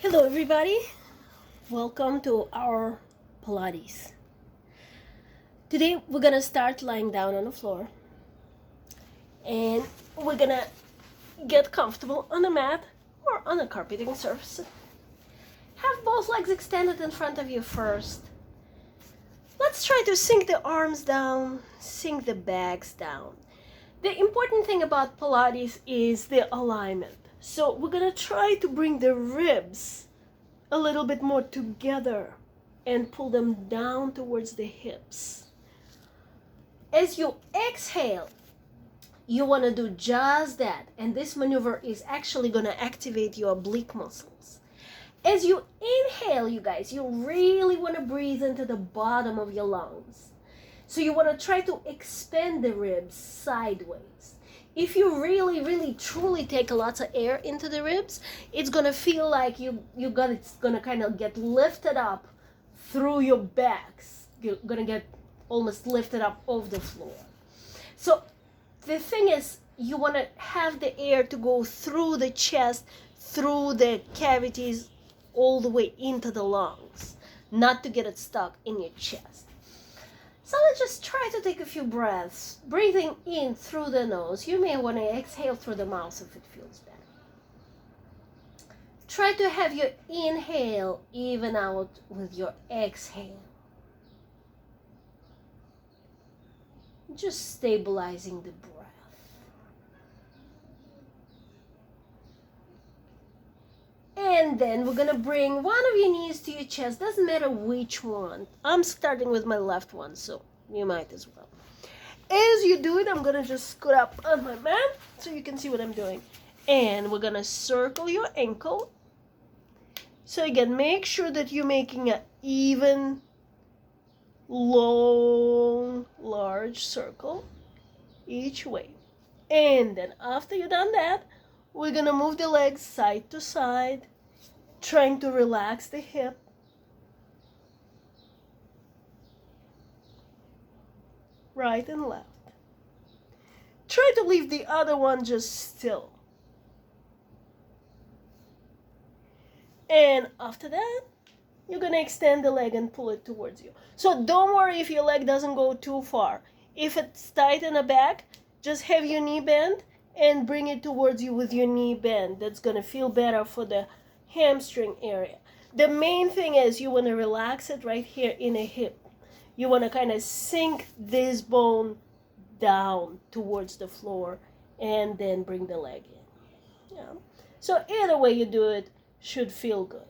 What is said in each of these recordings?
Hello everybody, welcome to our Pilates. Today we're gonna start lying down on the floor and we're gonna get comfortable on the mat or on a carpeting surface. Have both legs extended in front of you first. Let's try to sink the arms down, sink the backs down. The important thing about Pilates is the alignment. So we're gonna try to bring the ribs a little bit more together and pull them down towards the hips. As you exhale, you want to do just that, and this maneuver is actually going to activate your oblique muscles. As you inhale, you guys, you really want to breathe into the bottom of your lungs. So you want to try to expand the ribs sideways. If you really truly take a lot of air into the ribs, it's gonna feel like it's gonna kind of get lifted up through your backs. You're gonna get almost lifted up off the floor. So the thing is, you want to have the air to go through the chest, through the cavities, all the way into the lungs, not to get it stuck in your chest. So let's just try to take a few breaths, breathing in through the nose. You may want to exhale through the mouth if it feels better. Try to have your inhale even out with your exhale. Just stabilizing the breath. And then we're gonna bring one of your knees to your chest, doesn't matter which one. I'm starting with my left one, so you might as well. As you do it, I'm gonna just scoot up on my mat so you can see what I'm doing. And we're gonna circle your ankle. So again, make sure that you're making an even, long, large circle each way. And then after you've done that, we're gonna move the legs side to side, trying to relax the hip. Right and left. Try to leave the other one just still. And after that, you're gonna extend the leg and pull it towards you. So don't worry if your leg doesn't go too far. If it's tight in the back, just have your knee bend and bring it towards you with your knee bend. That's gonna feel better for the hamstring area. The main thing is you wanna relax it right here in the hip. You wanna kind of sink this bone down towards the floor and then bring the leg in. Yeah. So either way you do it should feel good.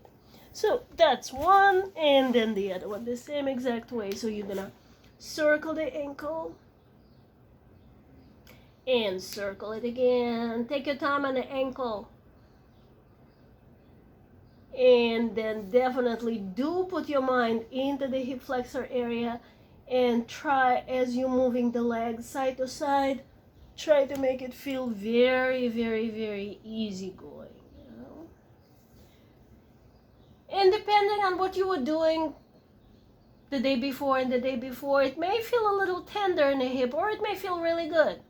So that's one, and then the other one the same exact way. So you're gonna circle the ankle and circle it again. Take your time on the ankle. And then definitely do put your mind into the hip flexor area and try, as you're moving the legs side to side, try to make it feel very easy going. And depending on what you were doing the day before and the day before, it may feel a little tender in the hip or it may feel really good.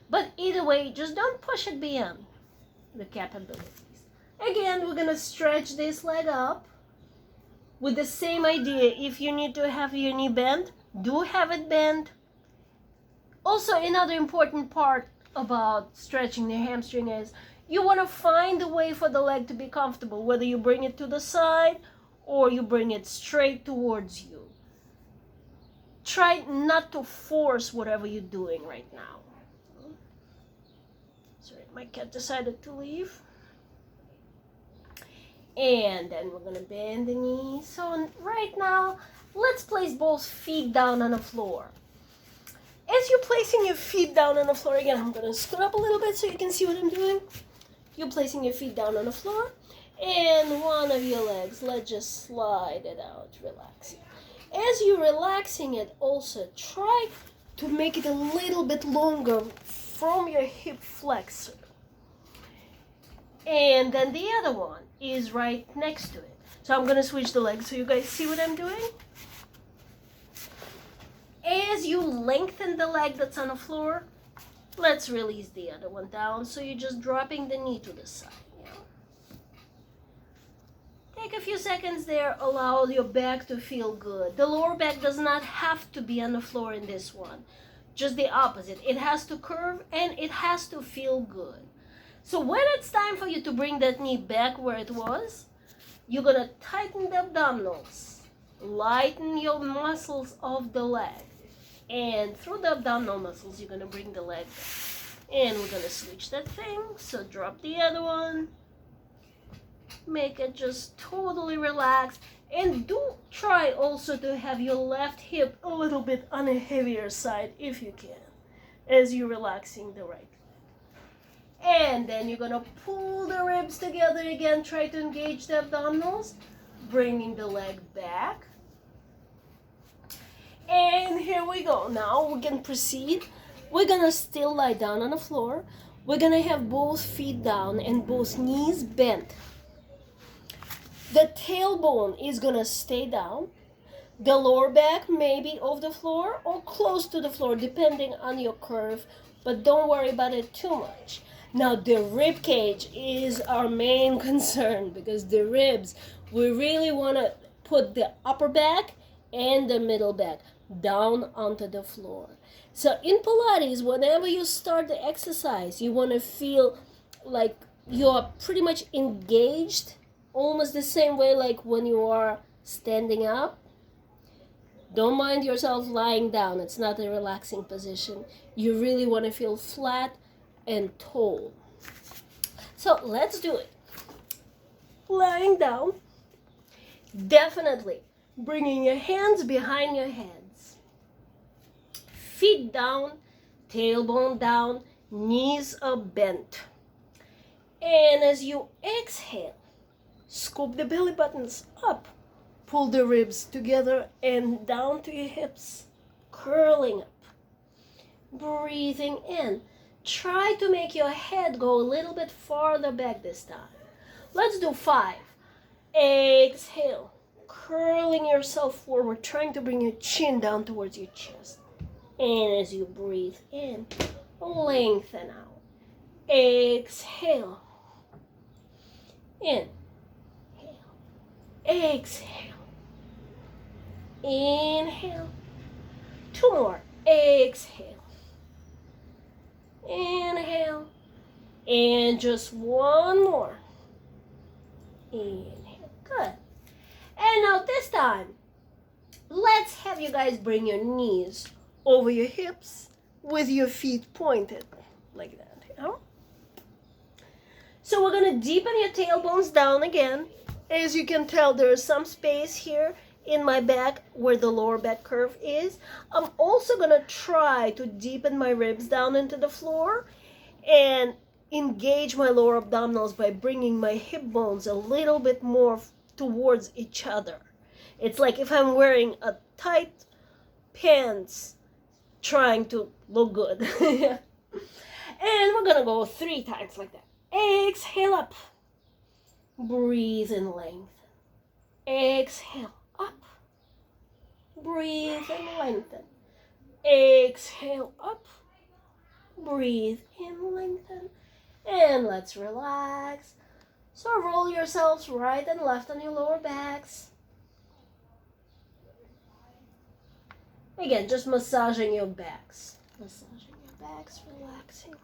But either way, just don't push it beyond the capabilities. Again, we're gonna stretch this leg up with the same idea. If you need to have your knee bent, do have it bent. Also, another important part about stretching the hamstring is you want to find a way for the leg to be comfortable, whether you bring it to the side or you bring it straight towards you. Try not to force whatever you're doing right now. Sorry, my cat decided to leave. And then we're gonna bend the knees. So right now, let's place both feet down on the floor. As you're placing your feet down on the floor, again, I'm gonna scoot up a little bit so you can see what I'm doing. You're placing your feet down on the floor, and one of your legs, let's just slide it out, relax it. As you're relaxing it, also try to make it a little bit longer from your hip flexor. And then the other one is right next to it. So I'm gonna switch the legs so you guys see what I'm doing. As you lengthen the leg that's on the floor, let's release the other one down. So you're just dropping the knee to the side. Yeah? Take a few seconds there, allow your back to feel good. The lower back does not have to be on the floor in this one. Just the opposite. It has to curve and it has to feel good. So when it's time for you to bring that knee back where it was, you're gonna tighten the abdominals, lighten your muscles of the leg, and through the abdominal muscles, you're gonna bring the leg back. And we're gonna switch that thing, so drop the other one. Make it just totally relaxed, and do try also to have your left hip a little bit on a heavier side if you can, as you're relaxing the right. And then you're gonna pull the ribs together again, try to engage the abdominals, bringing the leg back. And here we go. Now we can proceed. We're gonna still lie down on the floor. We're gonna have both feet down and both knees bent. The tailbone is gonna stay down. The lower back may be off the floor or close to the floor, depending on your curve, but don't worry about it too much. Now the rib cage is our main concern, because the ribs, we really wanna put the upper back and the middle back down onto the floor. So in Pilates, whenever you start the exercise, you wanna feel like you're pretty much engaged, almost the same way like when you are standing up. Don't mind yourself lying down. It's not a relaxing position. You really want to feel flat and tall. So let's do it. Lying down. Definitely bringing your hands behind your heads. Feet down, tailbone down, knees are bent. And as you exhale, scoop the belly buttons up. Pull the ribs together and down to your hips, curling up. Breathing in. Try to make your head go a little bit farther back this time. Let's do 5. Exhale, curling yourself forward, trying to bring your chin down towards your chest. And as you breathe in, lengthen out. Exhale. In. Exhale. Inhale. 2 more. Exhale. Inhale. And just 1 more. Inhale. Good. And now this time, let's have you guys bring your knees over your hips with your feet pointed like that. So we're going to deepen your tailbones down again. As you can tell, there is some space here in my back where the lower back curve is. I'm also going to try to deepen my ribs down into the floor and engage my lower abdominals by bringing my hip bones a little bit more towards each other. It's like if I'm wearing a tight pants trying to look good. And we're going to go 3 times like that. Exhale up. Breathe and lengthen. Exhale up. Breathe and lengthen. Exhale up. Breathe and lengthen. And let's relax. So roll yourselves right and left on your lower backs. Again, just massaging your backs. Massaging your backs, relaxing.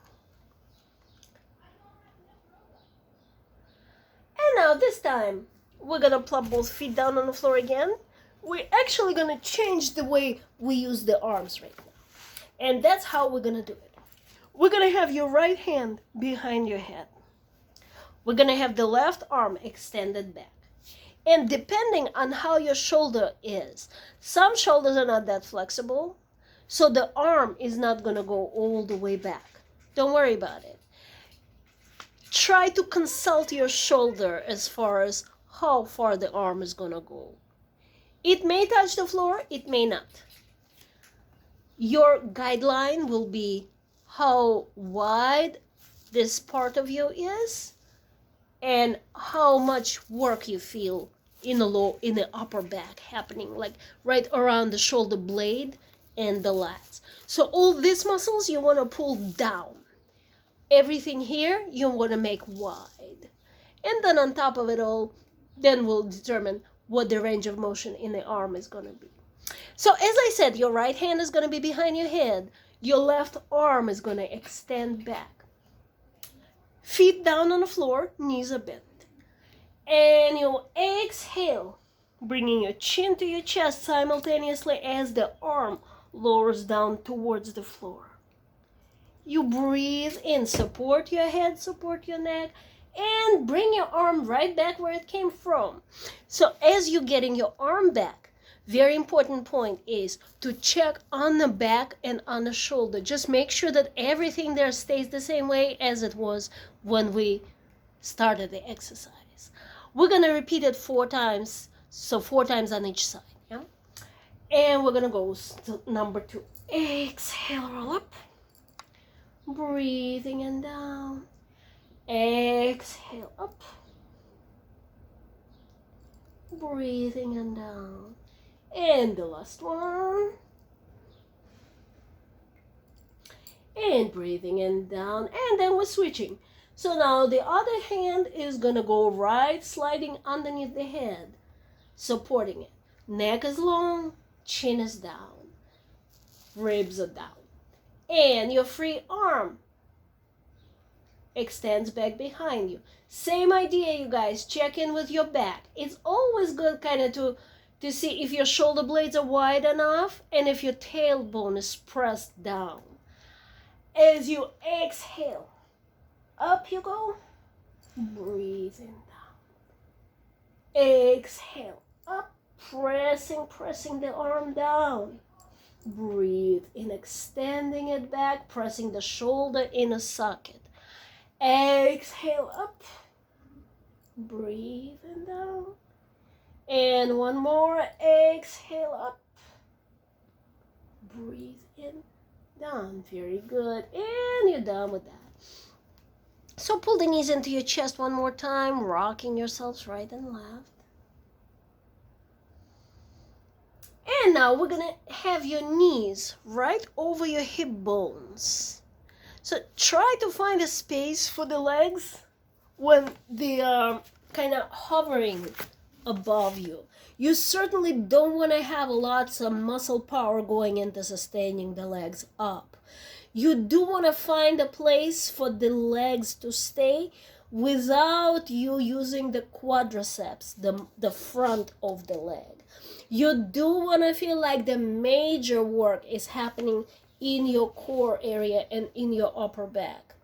And now this time, we're going to plop both feet down on the floor again. We're actually going to change the way we use the arms right now. And that's how we're going to do it. We're going to have your right hand behind your head. We're going to have the left arm extended back. And depending on how your shoulder is, some shoulders are not that flexible, so the arm is not going to go all the way back. Don't worry about it. Try to consult your shoulder as far as how far the arm is going to go. It may touch the floor, it may not. Your guideline will be how wide this part of you is and how much work you feel in the upper back happening, like right around the shoulder blade and the lats. So all these muscles you want to pull down. Everything here you want to make wide. And then on top of it all, then we'll determine what the range of motion in the arm is going to be. So as I said, your right hand is going to be behind your head. Your left arm is going to extend back. Feet down on the floor, knees are bent. And you exhale, bringing your chin to your chest simultaneously as the arm lowers down towards the floor. You breathe in, support your head, support your neck, and bring your arm right back where it came from. So as you're getting your arm back, very important point is to check on the back and on the shoulder. Just make sure that everything there stays the same way as it was when we started the exercise. We're going to repeat it 4 times, so 4 times on each side. Yeah? And we're going to go to number 2. Exhale, roll up. Breathing in down. Exhale, up. Breathing in down. And the last one. And breathing in down. And then we're switching. So now the other hand is going to go right, sliding underneath the head, supporting it. Neck is long, chin is down, ribs are down. And your free arm extends back behind you. Same idea, you guys. Check in with your back. It's always good kind of to see if your shoulder blades are wide enough and if your tailbone is pressed down. As you exhale, up you go. Breathing down. Exhale, up. Pressing the arm down. Breathe in, extending it back, pressing the shoulder in a socket. Exhale, up. Breathing down. And one more. Exhale, up. Breathe in, down. Very good. And you're done with that. So pull the knees into your chest one more time, rocking yourselves right and left. And now we're going to have your knees right over your hip bones. So try to find a space for the legs when they are kind of hovering above you. You certainly don't want to have lots of muscle power going into sustaining the legs up. You do want to find a place for the legs to stay without you using the quadriceps, the front of the leg. You do want to feel like the major work is happening in your core area and in your upper back.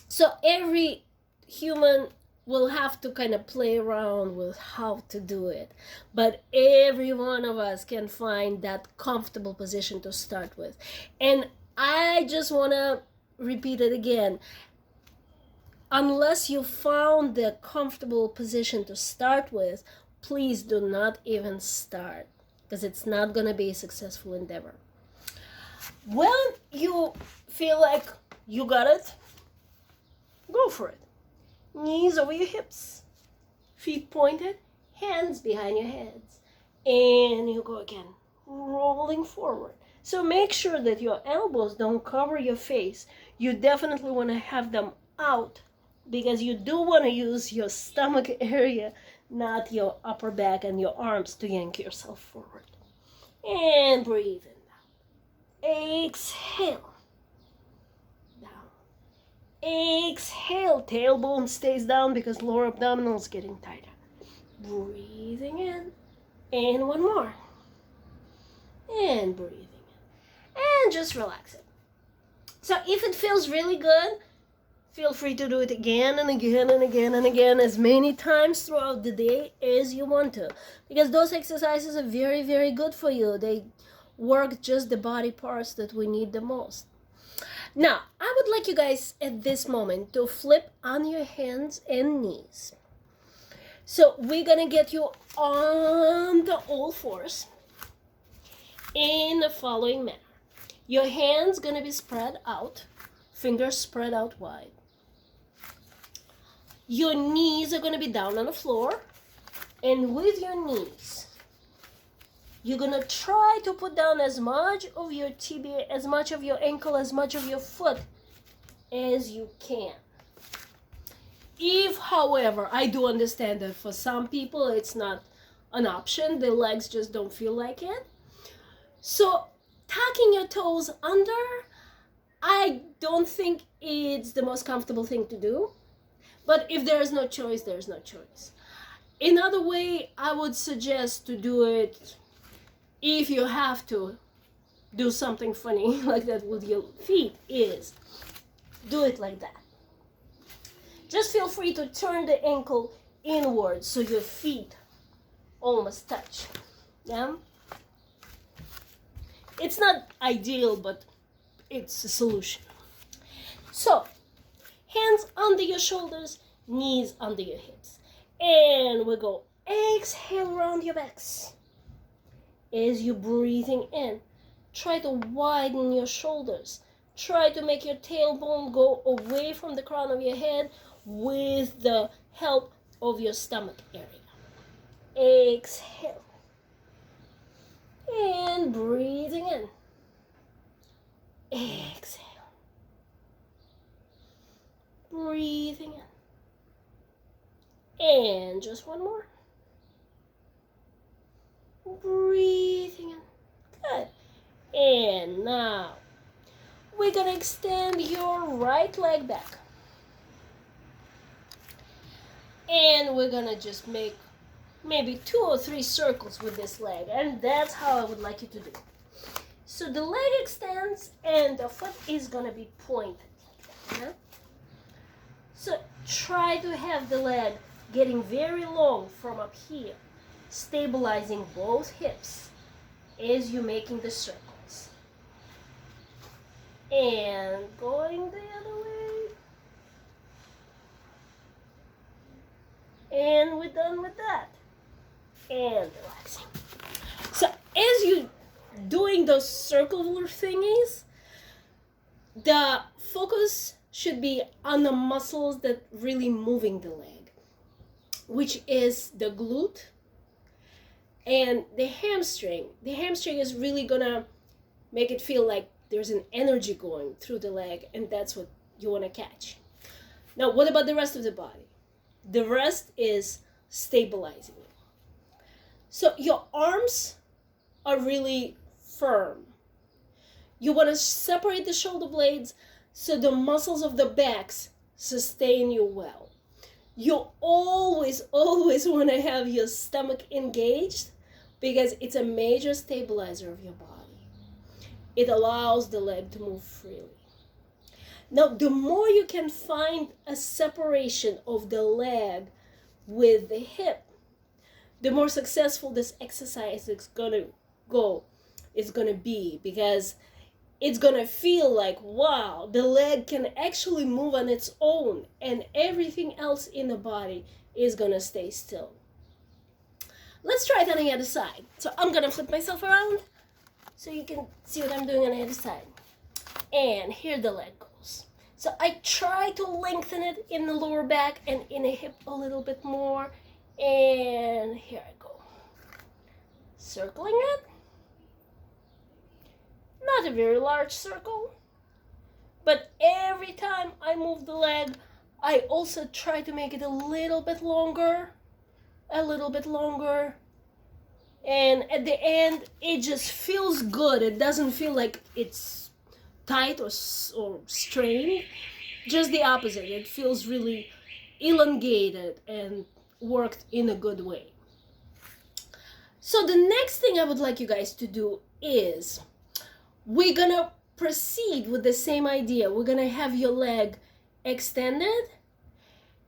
So every human will have to kind of play around with how to do it. But every one of us can find that comfortable position to start with. And I just want to repeat it again. Unless you found the comfortable position to start with, please do not even start, because it's not going to be a successful endeavor. When you feel like you got it, go for it. Knees over your hips, feet pointed, hands behind your heads. And you go again, rolling forward. So make sure that your elbows don't cover your face. You definitely want to have them out, because you do want to use your stomach area, not your upper back and your arms, to yank yourself forward. And breathe in down. Exhale. Down. Exhale. Tailbone stays down because lower abdominal is getting tighter. Breathing in. And one more. And breathing in. And just relax it. So if it feels really good, feel free to do it again and again and again and again, as many times throughout the day as you want to. Because those exercises are very, very good for you. They work just the body parts that we need the most. Now, I would like you guys at this moment to flip on your hands and knees. So we're going to get you on the all fours in the following manner. Your hands going to be spread out, fingers spread out wide. Your knees are going to be down on the floor, and with your knees, you're going to try to put down as much of your tibia, as much of your ankle, as much of your foot as you can. If, however, I do understand that for some people it's not an option, the legs just don't feel like it. So tucking your toes under, I don't think it's the most comfortable thing to do. But if there is no choice, there's no choice. Another way I would suggest to do it, if you have to do something funny like that with your feet, is do it like that. Just feel free to turn the ankle inward so your feet almost touch. Yeah? It's not ideal, but it's a solution. So, hands under your shoulders, knees under your hips. And we go exhale around your backs. As you're breathing in, try to widen your shoulders. Try to make your tailbone go away from the crown of your head with the help of your stomach area. Exhale. And breathing in. Exhale. Breathing in. And just one more. Breathing in. Good. And now we're gonna extend your right leg back. And we're gonna just make maybe 2 or 3 circles with this leg. And that's how I would like you to do. So the leg extends and the foot is gonna be pointed. Yeah? So try to have the leg getting very long from up here, stabilizing both hips as you're making the circles. And going the other way. And we're done with that. And relaxing. So as you doing those circular thingies, the focus should be on the muscles that really moving the leg, which is the glute and the hamstring. The hamstring is really gonna make it feel like there's an energy going through the leg, and that's what you want to catch. Now, what about the rest of the body? The rest is stabilizing it. So your arms are really firm. You want to separate the shoulder blades so the muscles of the backs sustain you well. You always want to have your stomach engaged because it's a major stabilizer of your body. It allows the leg to move freely. Now, the more you can find a separation of the leg with the hip, the more successful this exercise is gonna be, because it's gonna feel like, wow, the leg can actually move on its own and everything else in the body is gonna stay still. Let's try it on the other side. So I'm gonna flip myself around so you can see what I'm doing on the other side. And here the leg goes. So I try to lengthen it in the lower back and in the hip a little bit more. And here I go. Circling it. Not a very large circle. But every time I move the leg, I also try to make it a little bit longer. A little bit longer. And at the end, it just feels good. It doesn't feel like it's tight or strained. Just the opposite. It feels really elongated and worked in a good way. So the next thing I would like you guys to do is we're gonna proceed with the same idea. We're gonna have your leg extended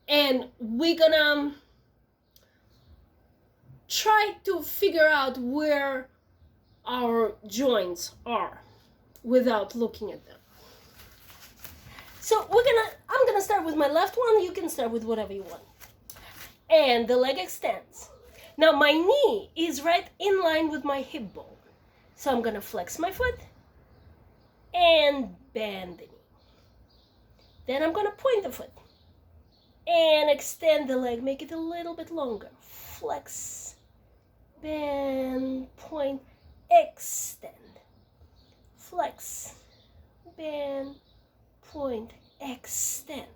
and we're gonna try to figure out where our joints are without looking at them. So I'm gonna start with my left one. You can start with whatever you want. And the leg extends. Now my knee is right in line with my hip bone. So I'm gonna flex my foot and bend the knee. Then I'm gonna point the foot and extend the leg, make it a little bit longer. Flex, bend, point, extend. Flex, bend, point, extend.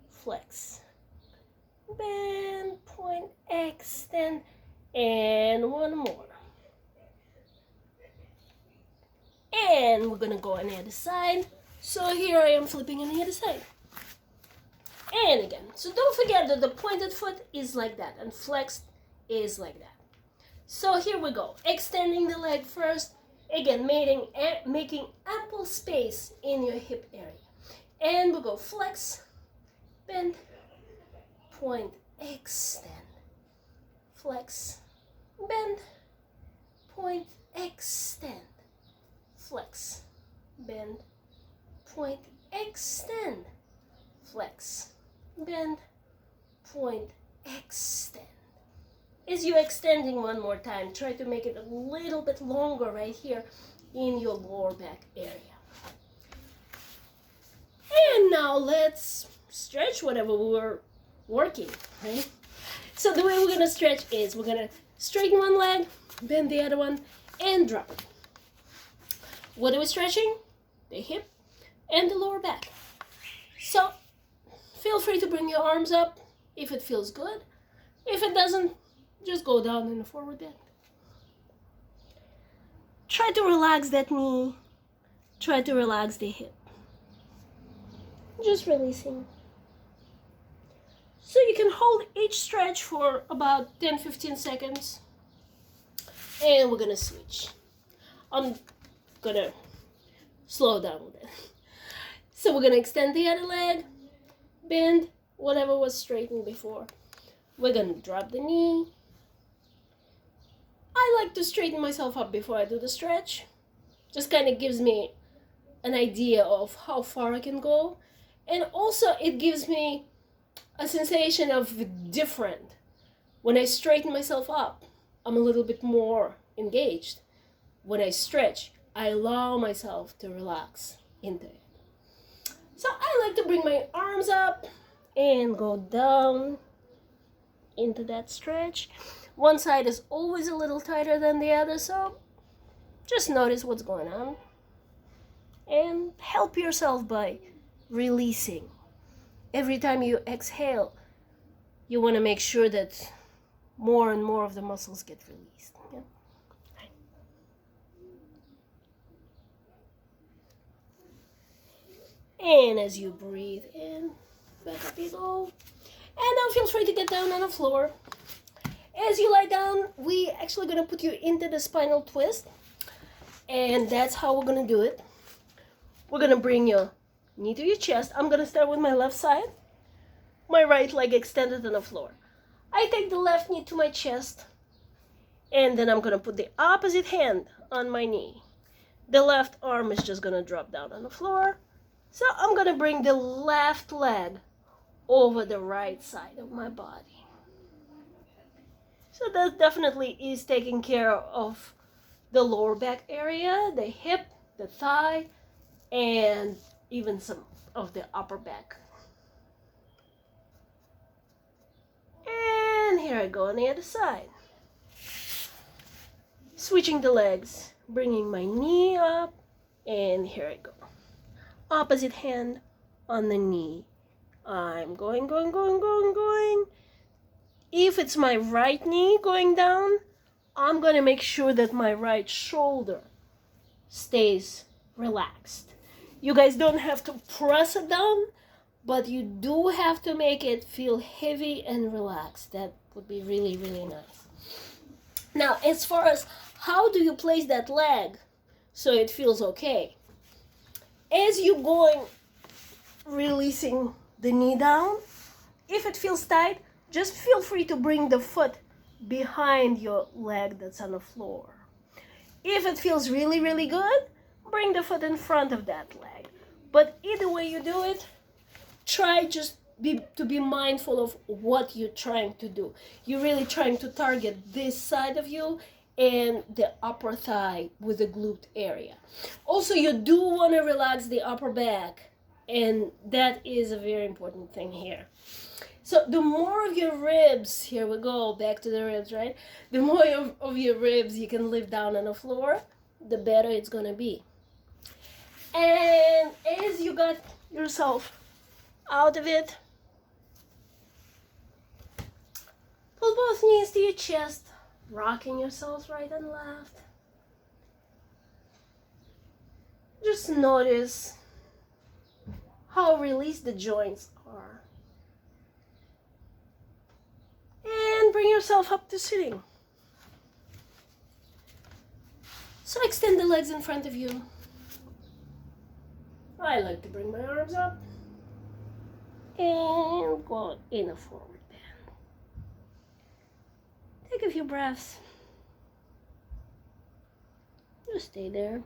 Flex, bend, point, extend, and one more. And we're gonna go on the other side. So here I am flipping on the other side. And again, so don't forget that the pointed foot is like that and flexed is like that. So here we go, extending the leg first, again making ample space in your hip area. And we'll go flex, bend, point, extend, flex, bend, point, extend, flex, bend, point, extend, flex, bend, point, extend. As you're extending one more time, try to make it a little bit longer right here in your lower back area. And now let's stretch whatever we were working, right? So the way we're gonna stretch is we're gonna straighten one leg, bend the other one, and drop it. What are we stretching? The hip and the lower back. So feel free to bring your arms up if it feels good. If it doesn't, just go down in a forward bend. Try to relax that knee. Try to relax the hip. Just releasing. So you can hold each stretch for about 10-15 seconds. And we're gonna switch. I'm gonna slow down with it. So we're gonna extend the other leg, bend whatever was straightened before. We're gonna drop the knee. I like to straighten myself up before I do the stretch. Just kind of gives me an idea of how far I can go. And also it gives me a sensation of different. When I straighten myself up, I'm a little bit more engaged. When I stretch, I allow myself to relax into it. So I like to bring my arms up and go down into that stretch. One side is always a little tighter than the other, so just notice what's going on and help yourself by releasing. Every time you exhale, you want to make sure that more and more of the muscles get released. Yeah? And as you breathe in, back up you go. And now feel free to get down on the floor. As you lie down, we actually gonna put you into the spinal twist. And that's how we're gonna do it. We're gonna bring your knee to your chest. I'm gonna start with my left side. My right leg extended on the floor. I take the left knee to my chest. And then I'm gonna put the opposite hand on my knee. The left arm is just gonna drop down on the floor. So I'm gonna bring the left leg over the right side of my body. So that definitely is taking care of the lower back area, the hip, the thigh, and even some of the upper back. And here I go on the other side. Switching the legs, bringing my knee up, and here I go. Opposite hand on the knee. I'm going. If it's my right knee going down, I'm going to make sure that my right shoulder stays relaxed. You guys don't have to press it down, but you do have to make it feel heavy and relaxed. That would be really, really nice. Now, as far as how do you place that leg so it feels okay? As you're going, releasing the knee down, if it feels tight, just feel free to bring the foot behind your leg that's on the floor. If it feels really, really good, bring the foot in front of that leg. But either way you do it, try just to be mindful of what you're trying to do. You're really trying to target this side of you and the upper thigh with the glute area. Also, you do want to relax the upper back, and that is a very important thing here. So the more of your ribs, here we go, back to the ribs, right? The more of your ribs you can lift down on the floor, the better it's going to be. And as you got yourself out of it, both knees to your chest, rocking yourselves right and left. Just notice how released the joints are. And bring yourself up to sitting. So extend the legs in front of you. I like to bring my arms up and go in a forward bend. Take a few breaths. Just stay there.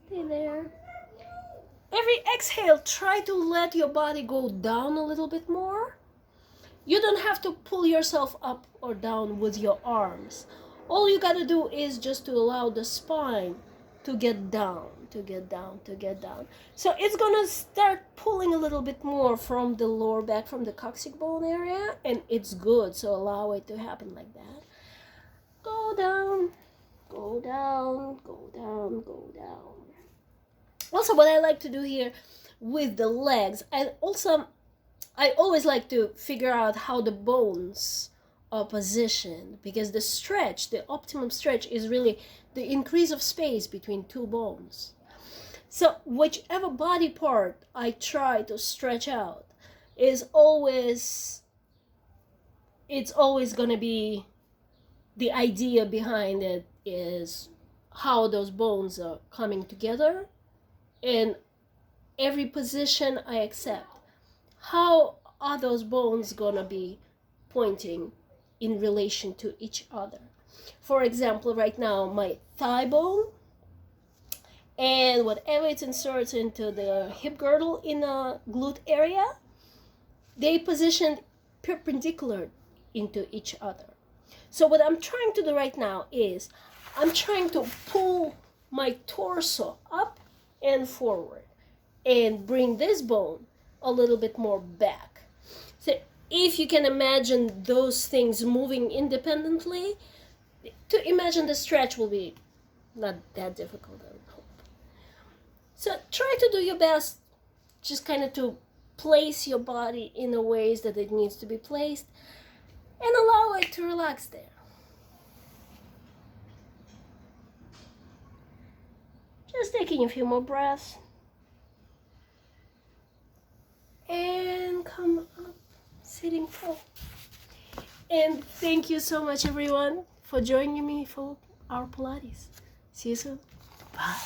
Stay there. Every exhale, try to let your body go down a little bit more. You don't have to pull yourself up or down with your arms. All you gotta do is just to allow the spine to get down, to get down, to get down. So it's gonna start pulling a little bit more from the lower back, from the coccyx bone area, and it's good, so allow it to happen like that. Go down, go down, go down, go down. Also, what I like to do here with the legs, I always like to figure out how the bones are positioned, because the stretch, the optimum stretch, is really the increase of space between two bones. So whichever body part I try to stretch out it's always going to be, the idea behind it is how those bones are coming together. In every position I accept, how are those bones gonna be pointing in relation to each other? For example, right now my thigh bone and whatever it inserts into the hip girdle in the glute area, they position perpendicular into each other. So what I'm trying to do right now is I'm trying to pull my torso up and forward and bring this bone a little bit more back. So if you can imagine those things moving independently, to imagine the stretch will be not that difficult, I would hope. So try to do your best, just kind of to place your body in the ways that it needs to be placed and allow it to relax there. Just taking a few more breaths. And come up, sitting tall. And thank you so much, everyone, for joining me for our Pilates. See you soon. Bye.